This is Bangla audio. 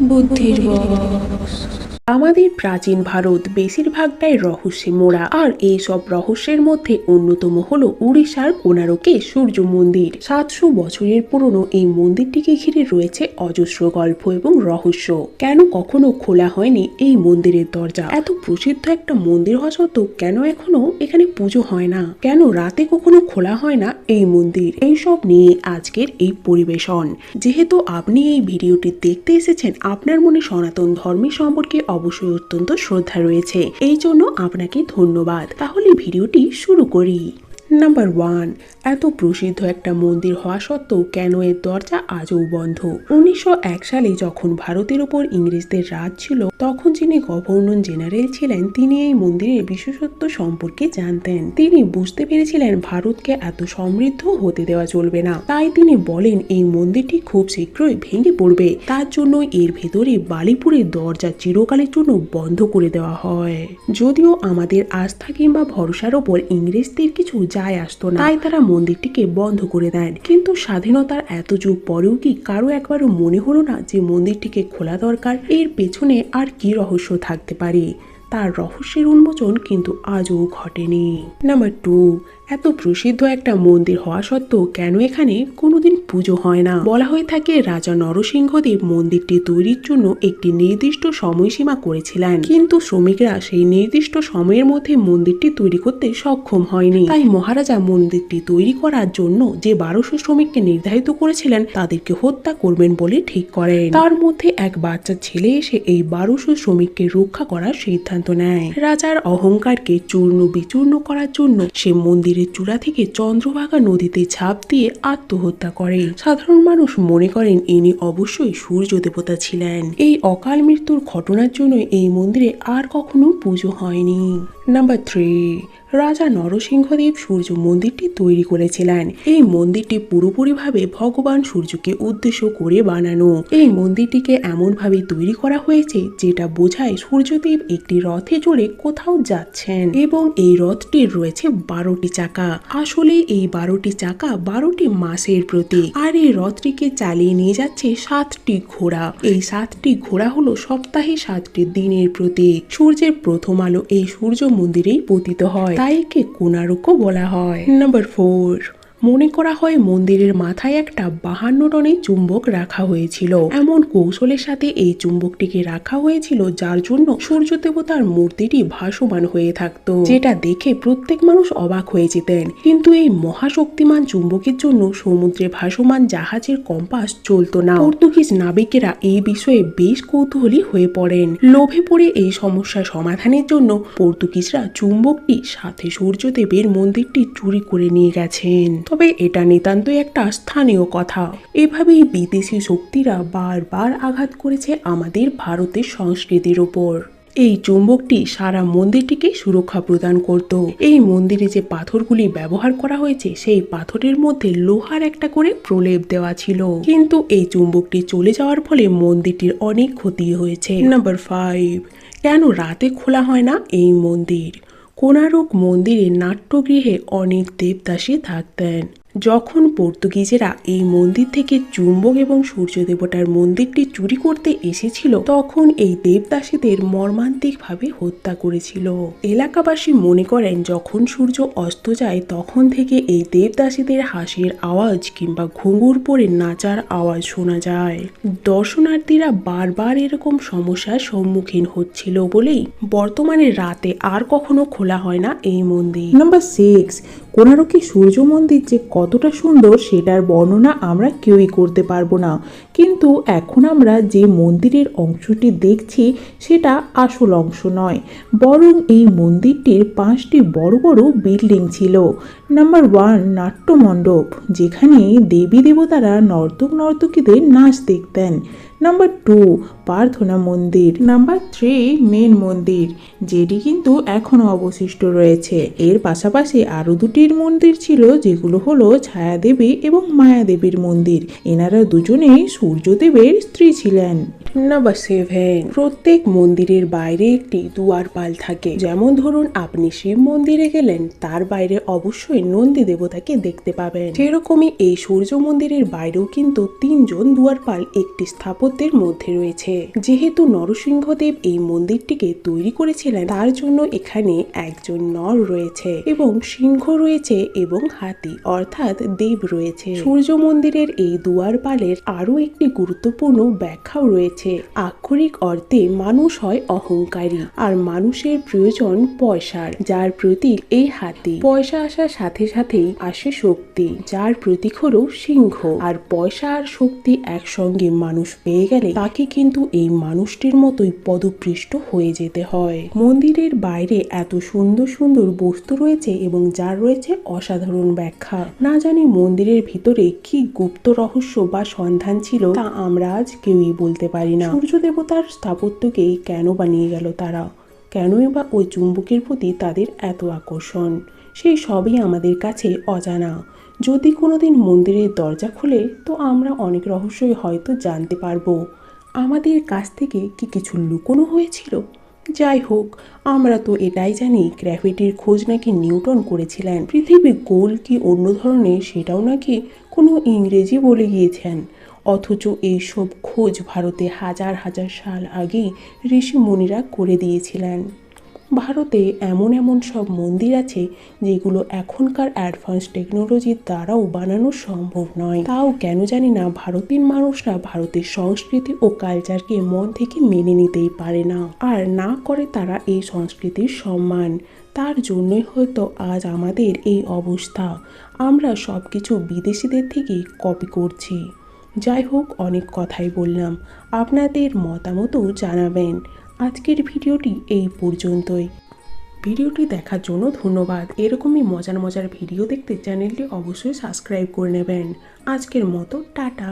বুদ্ধির বক্স। আমাদের প্রাচীন ভারত বেশিরভাগটাই রহস্যে মোড়া, আর এইসব রহস্যের মধ্যে অন্যতম হলো উড়িষ্যার কোণারকে সূর্য মন্দির। 700 বছরের পুরনো এই মন্দিরটিকে ঘিরে রয়েছে অজস্র গল্প এবং রহস্য। কেন কখনো খোলা হয়নি এই মন্দিরের দরজা? এত প্রসিদ্ধ একটা মন্দির হওয়া সত্ত্বেও কেন এখনো এখানে পুজো হয় না? কেন রাতে কখনো খোলা হয় না এই মন্দির? এইসব নিয়ে আজকের এই পরিবেশন। যেহেতু আপনি এই ভিডিওটি দেখতে এসেছেন, আপনার মনে সনাতন ধর্মের সম্পর্কে অবশ্যই অত্যন্ত শ্রদ্ধা রয়েছে, এই জন্য আপনাকে ধন্যবাদ। তাহলে ভিডিওটি শুরু করি। নাম্বার 1, এত প্রসিদ্ধ একটা মন্দির হওয়া সত্ত্বেও কেন এর দরজা আজও বন্ধ? 1901 সালে যখন ভারতের উপর ইংরেজদের রাজ ছিল, তখন যিনি গভর্নর জেনারেল ছিলেন তিনি এই মন্দিরের বিশেষত্ব সম্পর্কে জানতেন। তিনি বুঝতে পেরেছিলেন ভারতকে এত সমৃদ্ধ হতে দেওয়া চলবে না, তাই তিনি বলেন এই মন্দিরটি খুব শীঘ্রই ভেঙে পড়বে। তার জন্য এর ভেতরে বালিপুরের দরজা চিরকালের জন্য বন্ধ করে দেওয়া হয়। যদিও আমাদের আস্থা কিংবা ভরসার ওপর ইংরেজদের কিছু যায় আসতো না, তাই তারা মন্দিরটিকে বন্ধ করে দেন। কিন্তু স্বাধীনতার এত যুগ পরেও কি কারো একবারও মনে হলো না যে মন্দিরটিকে খোলা দরকার? এর পেছনে আর কি রহস্য থাকতে পারে? তার রহস্যের উন্মোচন কিন্তু আজও ঘটেনি। নাম্বার 2, এত প্রসিদ্ধ একটা মন্দির হওয়া সত্ত্বেও কেন এখানে কোনোদিন পুজো হয় না? বলা হয়ে থাকে রাজা নরসিংহদেব মন্দিরটি তৈরির জন্য একটি নির্দিষ্ট সময়সীমা করেছিলেন, কিন্তু শ্রমিকরা সেই নির্দিষ্ট সময়ের মধ্যে মন্দিরটি তৈরি করতে সক্ষম হয়নি। তাই মহারাজা মন্দিরটি তৈরি করার জন্য যে 1200 শ্রমিককে নির্ধারিত করেছিলেন তাদেরকে হত্যা করবেন বলে ঠিক করেন। তার মধ্যে এক বাচ্চা ছেলে এসে এই 1200 শ্রমিককে রক্ষা করার সিদ্ধান্ত নেয়। রাজার অহংকারকে চূর্ণ বিচূর্ণ করার জন্য সে মন্দিরের চূড়া থেকে চন্দ্রভাগা নদীতে ঝাঁপ দিয়ে আত্মহত্যা করে। সাধারণ মানুষ মনে করেন ইনি অবশ্যই সূর্য দেবতা ছিলেন। এই অকাল মৃত্যুর ঘটনার জন্য এই মন্দিরে আর কখনো পুজো হয়নি। নাম্বার 3, রাজা নরসিংহদেব সূর্য মন্দিরটি তৈরি করেছিলেন। এই মন্দিরটি পুরোপুরিভাবে ভগবান সূর্যকে উদ্দেশ্য করে বানানো। এই মন্দিরটিকে এমনভাবে তৈরি করা হয়েছে যেটা বোঝায় সূর্যদেব একটি রথে চড়ে কোথাও যাচ্ছেন, এবং এই রথটির রয়েছে 12টি চাকা। আসলে এই 12টি চাকা 12টি মাসের প্রতীক, আর এই রথটিকে চালিয়ে নিয়ে যাচ্ছে 7টি ঘোড়া। এই 7টি ঘোড়া হলো সপ্তাহে 7টি দিনের প্রতীক। সূর্যের প্রথম আলো এই সূর্য মন্দিরেই পতিত হয়, তাই একে কোণারকও বলা হয়। নাম্বার 4, মনে করা হয় মন্দিরের মাথায় একটা 52 টনের চুম্বক রাখা হয়েছিল। এমন কৌশলের সাথে এই চুম্বকটিকে রাখা হয়েছিল যার জন্য সূর্য দেবতার মূর্তিটি ভাসমান হয়ে থাকতো, যেটা দেখে প্রত্যেক মানুষ অবাক হয়ে যেতেন। কিন্তু এই মহাশক্তিমান চুম্বকের জন্য সমুদ্রে ভাসমান জাহাজের কম্পাস চলতো না। পর্তুগিজ নাবিকেরা এই বিষয়ে বেশ কৌতূহলী হয়ে পড়েন। লোভে পড়ে এই সমস্যার সমাধানের জন্য পর্তুগিজরা চুম্বকটি সাথে সূর্যদেবের মন্দিরটি চুরি করে নিয়ে গেছেন। তবে এটা নিতান্তই একটা স্থানীয় কথা। এভাবেই বিদেশি শক্তিরা বারবার আঘাত করেছে আমাদের ভারতের সংস্কৃতির ওপর। এই চুম্বকটি সারা মন্দিরটিকে সুরক্ষা প্রদান করত। এই মন্দিরে যে পাথরগুলি ব্যবহার করা হয়েছে সেই পাথরের মধ্যে লোহার একটা করে প্রলেপ দেওয়া ছিল, কিন্তু এই চুম্বকটি চলে যাওয়ার ফলে মন্দিরটির অনেক ক্ষতি হয়েছে। নাম্বার 5, কেন রাতে খোলা হয় না এই মন্দির? কোণারক মন্দিরে নাট্যগৃহে অনেক দেবদাসী থাকতেন। যখন পর্তুগিজেরা এই মন্দির থেকে চুম্বক এবং সূর্য দেবতার মন্দিরটি চুরি করতে এসেছিল, তখন এই দেবদাসীদের মর্মান্তিকভাবে হত্যা করেছিল। এলাকাবাসী মনে করেন যখন সূর্য অস্ত যায় তখন থেকে এই দেবদাসীদের হাসির আওয়াজ কিংবা ঘুঙুর পরে নাচার আওয়াজ শোনা যায়। দর্শনার্থীরা বারবার এরকম সমস্যার সম্মুখীন হচ্ছিল বলেই বর্তমানে রাতে আর কখনো খোলা হয় না এই মন্দির। নাম্বার 6, কোণারকে সূর্য মন্দির যে কতটা সুন্দর সেটার বর্ণনা আমরা কেউই করতে পারবো না, কিন্তু এখন আমরা যে মন্দিরের অংশটি দেখছি সেটা আসল অংশ নয়, বরং এই মন্দিরটির 5টি বড় বড় বিল্ডিং ছিল। নাম্বার 1, নাট্যমণ্ডপ, যেখানে দেবী দেবতারা নর্তক নর্তকীদের নাচ দেখতেন। নাম্বার 2, প্রার্থনা মন্দির। নাম্বার 3, মেন মন্দির, যেটি কিন্তু এখনো অবশিষ্ট রয়েছে। এর পাশাপাশি আরো দুটির মন্দির ছিল, যেগুলো হলো ছায়াদেবী এবং মায়াদেবীর মন্দির। এনারা দুজনেই সূর্যদেবের স্ত্রী ছিলেন। নাম্বার 7, প্রত্যেক মন্দিরের বাইরে একটি দুয়ারপাল থাকে। যেমন ধরুন আপনি শিব মন্দিরে গেলেন, তার বাইরে অবশ্যই নন্দী দেবতাকে দেখতে পাবেন। সেরকমই এই সূর্য মন্দিরের বাইরেও কিন্তু 3 জন দুয়ারপাল একটি স্থাপত্য স্থাপত্যের মধ্যে রয়েছে। যেহেতু নরসিংহদেব এই মন্দিরটিকে তৈরি করেছিলেন, তার জন্য এখানে একজন নর রয়েছে এবং সিংহ রয়েছে এবং হাতি অর্থাৎ দেব রয়েছে। সূর্য মন্দিরের এই দুয়ারপালের আরো একটি গুরুত্বপূর্ণ ব্যাখ্যাও রয়েছে। আক্ষরিক অর্থে মানুষ হয় অহংকারী আর মানুষের প্রয়োজন পয়সার, যার প্রতীক এই হাতি। পয়সা আসার সাথে সাথেই আসে শক্তি, যার প্রতীক হলো সিংহ। আর পয়সা আর শক্তি একসঙ্গে মানুষ পেয়ে গেলে তাকে কিন্তু এই মানুষটির মতোই পদপৃষ্ট হয়ে যেতে হয়। মন্দিরের বাইরে এত সুন্দর সুন্দর বস্তু রয়েছে এবং যার রয়েছে অসাধারণ ব্যাখ্যা। না জানি মন্দিরের ভিতরে কি গুপ্ত রহস্য বা সন্ধান ছিল, তা আমরা আজ কেউই বলতে পারি না। সূর্য দেবতার স্থাপত্যকেই কেন বানিয়ে গেল তারা, কেনই বা ওই চুম্বকের প্রতি তাদের এত আকর্ষণ, সেই সবই আমাদের কাছে অজানা। যদি কোনোদিন মন্দিরের দরজা খোলে তো আমরা অনেক রহস্যই হয়তো জানতে পারবো। আমাদের কাছ থেকে কি কিছু লুকোনো হয়েছিল? যাই হোক, আমরা তো এটাই জানি গ্র্যাভিটির খোঁজ নাকি নিউটন করেছিলেন। পৃথিবী গোল কি অন্য ধরনের সেটাও নাকি কোনো ইংরেজি বলে গিয়েছেন। অথচ এইসব খোঁজ ভারতে হাজার হাজার সাল আগেই ঋষি মুনিরা করে দিয়েছিলেন। ভারতে এমন এমন সব মন্দির আছে যেগুলো এখনকার অ্যাডভান্স টেকনোলজির দ্বারাও বানানো সম্ভব নয়। তাও কেন জানি না ভারতের মানুষরা ভারতের সংস্কৃতি ও কালচারকে মন থেকে মেনে নিতেই পারে না, আর না করে তারা এই সংস্কৃতির সম্মান। তার জন্যই হয়তো আজ আমাদের এই অবস্থা। আমরা সব কিছু বিদেশিদের থেকে কপি করছি। যাই হোক, অনেক কথাই বললাম, আপনাদের মতামতও জানাবেন। আজকের ভিডিওটি এই পর্যন্তই। ভিডিওটি দেখার জন্য ধন্যবাদ। এরকমই মজার মজার ভিডিও দেখতে চ্যানেলটি অবশ্যই সাবস্ক্রাইব করে নেবেন। আজকের মতো টাটা।